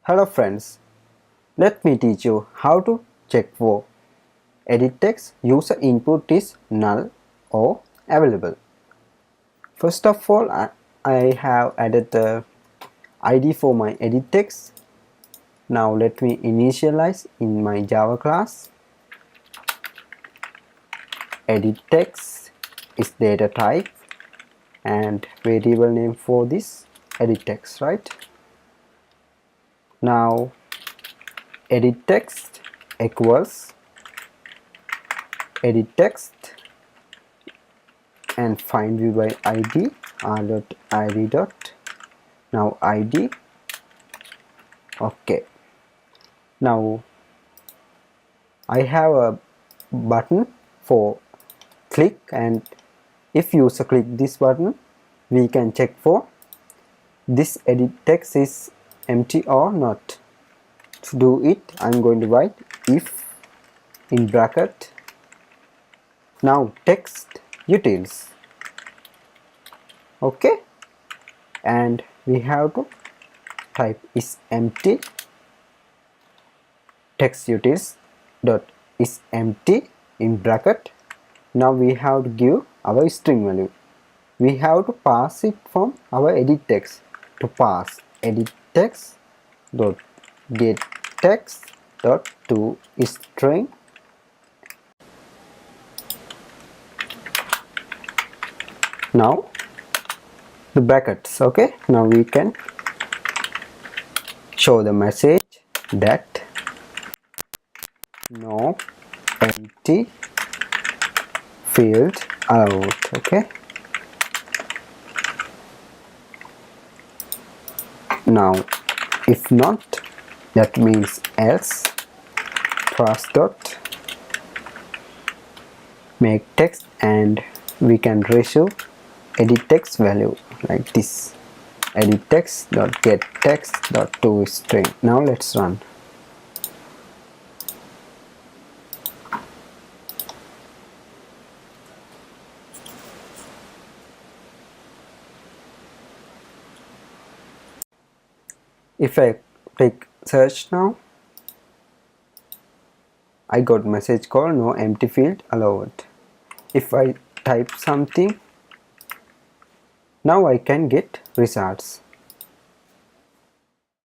Hello friends, let me teach you how to check for EditText user input is null or available. First of all, I have added the ID for my EditText. Now let me initialize in my Java class. EditText is data type and variable name for this EditText, right? Now EditText equals EditText and find view by id r.id dot now id. Okay, now I have a button for click, and if user click this button we can check for this edit text is empty or not. To do it, I'm going to write if in bracket now text utils. Okay, and we have to type is empty text utils dot is empty in bracket. Now we have to give our string value. We have to pass it from our edit text. To pass edit text dot get text dot to string. Now the brackets. Okay, now we can show the message that no empty field allowed. Okay, now if not, that means else class dot make text, and we can receive edit text value like this, edit text dot get text dot to string. Now let's run. If I click search now, I got message called no empty field allowed. If I type something, now I can get results.